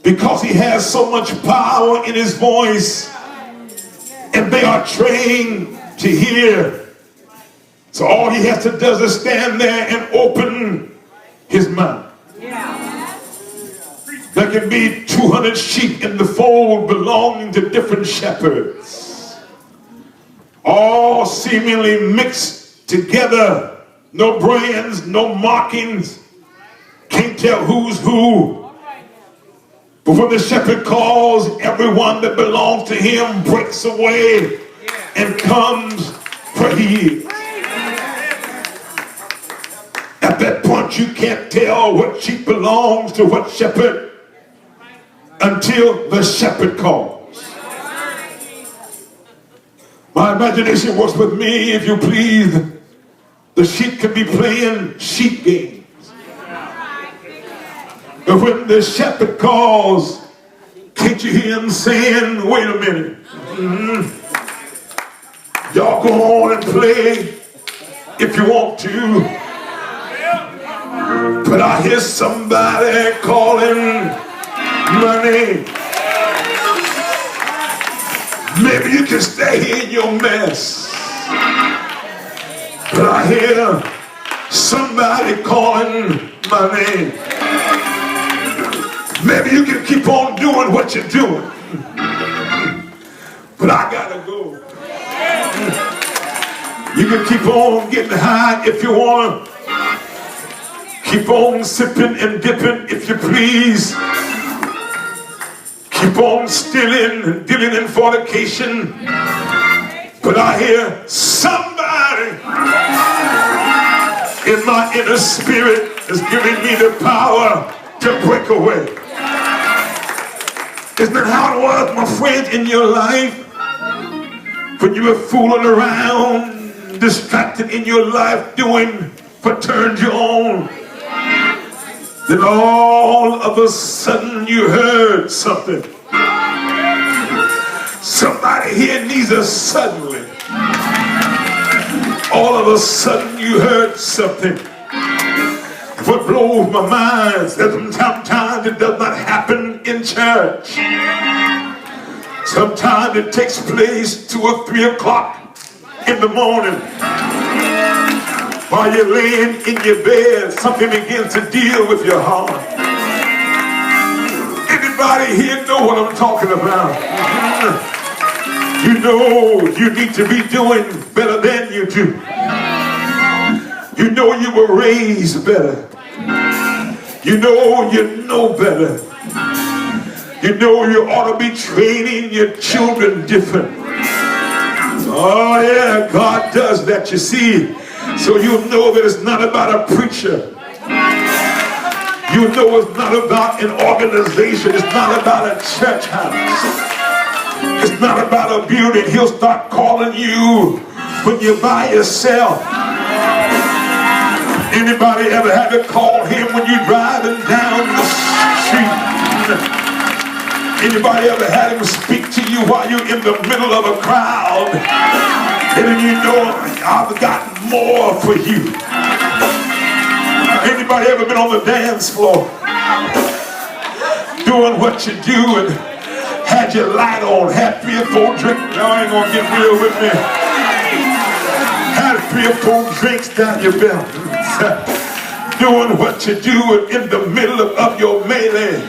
because he has so much power in his voice, and they are trained to hear. So all he has to do is stand there and open his mouth. There can be 200 sheep in the fold belonging to different shepherds, all seemingly mixed together. No brands, no markings. Can't tell who's who. But when the shepherd calls, everyone that belongs to him breaks away and comes where he is. At that point, you can't tell what sheep belongs to what shepherd until the shepherd calls. My imagination works with me, if you please. The sheep can be playing sheep games. But when the shepherd calls, can't you hear him saying, wait a minute. Y'all go on and play if you want to. But I hear somebody calling my name. Maybe you can stay here in your mess. But I hear somebody calling my name. Maybe you can keep on doing what you're doing. But I gotta go. You can keep on getting high if you want. Keep on sipping and dipping if you please. Keep on stealing and dealing in fornication. But I hear somebody in my inner spirit is giving me the power to break away. Isn't that how it was, my friend, in your life? When you were fooling around, distracted in your life, doing what turned you on. Then all of a sudden you heard something. Somebody here needs a suddenly. All of a sudden you heard something. What blows my mind is that sometimes it does not happen in church. Sometimes it takes place 2 or 3 o'clock in the morning. While you're laying in your bed, something begins to deal with your heart. Anybody here know what I'm talking about? You know you need to be doing better than you do. You know you were raised better. You know better. You know you ought to be training your children different. Oh yeah, God does that, you see. So you know that it's not about a preacher. You know it's not about an organization. It's not about a church house. It's not about a building. He'll start calling you when you're by yourself. Anybody ever had to call him when you're driving down the street? Anybody ever had him speak to you while you're in the middle of a crowd? And then you know, I've got more for you. Anybody ever been on the dance floor doing what you do and had your light on, had 3 or 4 drinks? Y'all ain't gonna get real with me. Had 3 or 4 drinks down your belt. Doing what you do in the middle of your melee.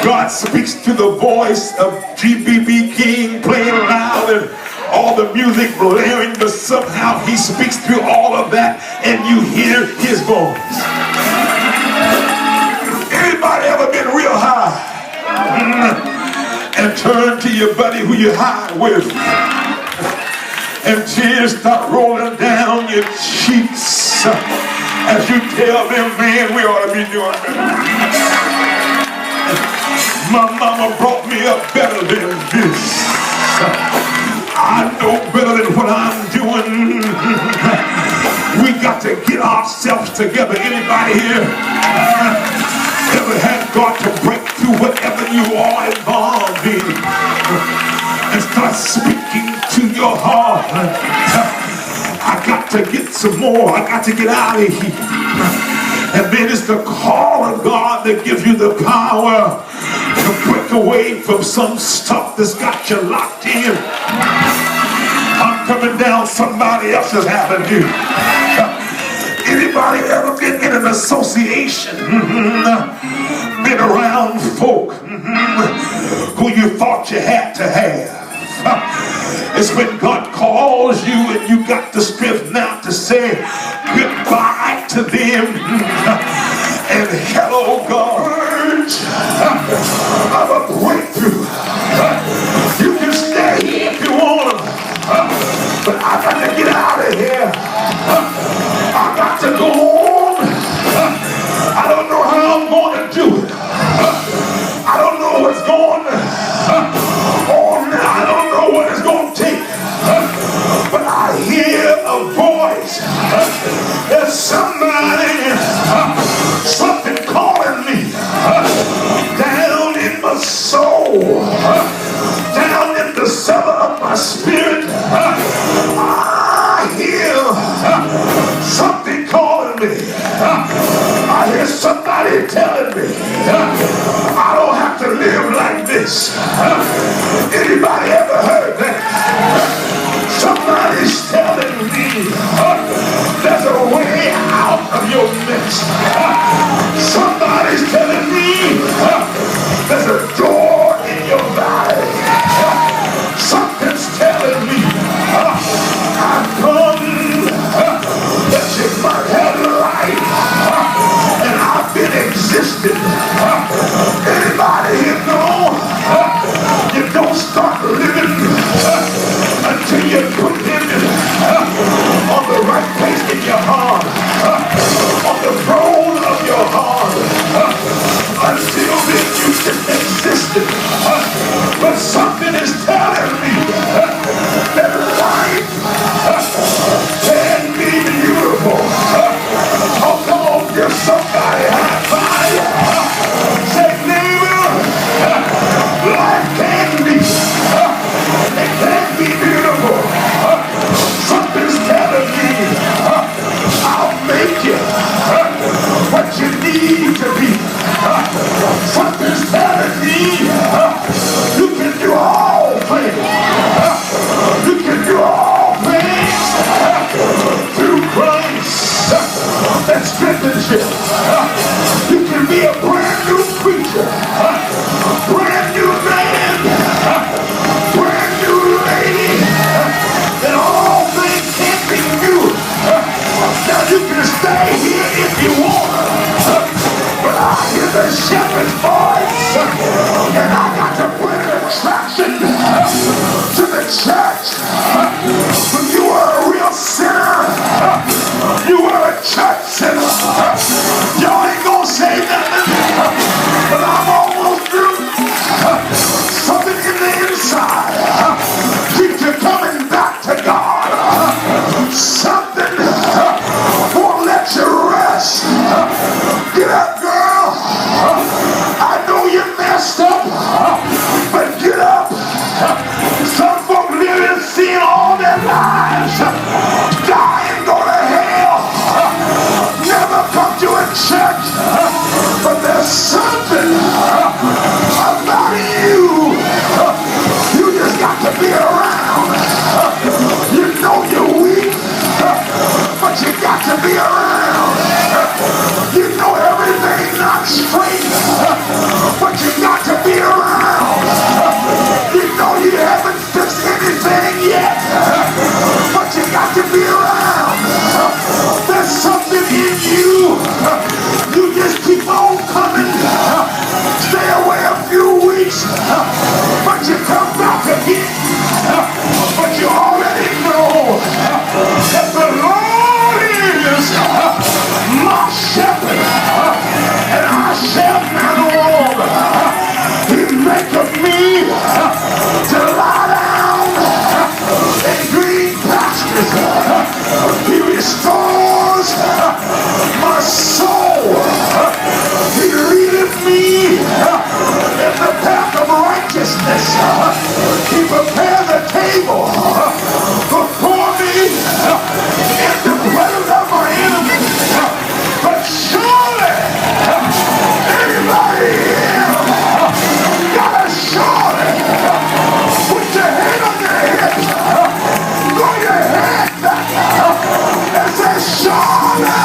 God speaks to the voice of G.B.B. King playing loud and all the music blaring, but somehow he speaks through all of that and you hear his voice. Anybody ever been real high and turn to your buddy who you're high with and tears start rolling down your cheeks as you tell them, man, we ought to be doing better. My mama brought me up better than this. I know better than what I'm doing. We got to get ourselves together. Anybody here ever had God to break through whatever you are involved in and start speaking to your heart? I got to get some more. I got to get out of here. And then it's the call of God that gives you the power away from some stuff that's got you locked in. I'm coming down somebody else's avenue. Anybody ever been in an association, been around folk who you thought you had to have? It's when God calls you and you got the strength now to say goodbye to them and hello God of a breakthrough. You can stay here if you want, but I got to get out of here. I got to go on. I don't know how I'm going to do it. I don't know what's going on. I don't know what it's going to take. But I hear a voice. There's somebody, something calling me down in my soul, down in the cellar of my spirit. I hear something calling me. I hear somebody telling me I don't have to live like this. Anybody ever heard that? Somebody's telling me there's a way out of your mess. Somebody's telling me there's a door in your valley. Something's telling me I've come that you might have life, and I've been existing. Anybody here know you don't start living until you put him on the right place in your heart, on the throne of your heart. Until then you just existed. But something is telling me that life can be beautiful. Oh, come on, give somebody high five. Say, neighbor, life can be. It can be beautiful. Something's telling me I'll make you what you need to be. Something's telling me you can do all things. You can do all things through Christ that strengthens you. You can be a brand new creature, brand new man, brand new lady, and all things can be new. Now you can stay here if you want, but I hear the shepherd's voice, and I got to bring an attraction to the church. When you were a real sinner, you were a church sinner. Y'all ain't gonna say nothing, but I'm almost through. Something in the inside keeps you coming back to God. Something won't let you rest. Get up, girl. I know you messed up, but get up. Some folk live in sin all their lives, dying, go to hell, never come to a church. But there's something about you. You just got to be around. You know you're weak, but you got to be around. You know everything's not straight, but you got to be around. You know you haven't fixed anything yet, but you got to be around. There's something in you. You just keep on coming. Stay away a few weeks, but you come back again. But you already know that the Lord is my shepherd, and I shall not want. He maketh me to lie down in green pastures. He restores my soul. He leadeth me in the path of righteousness Charlie!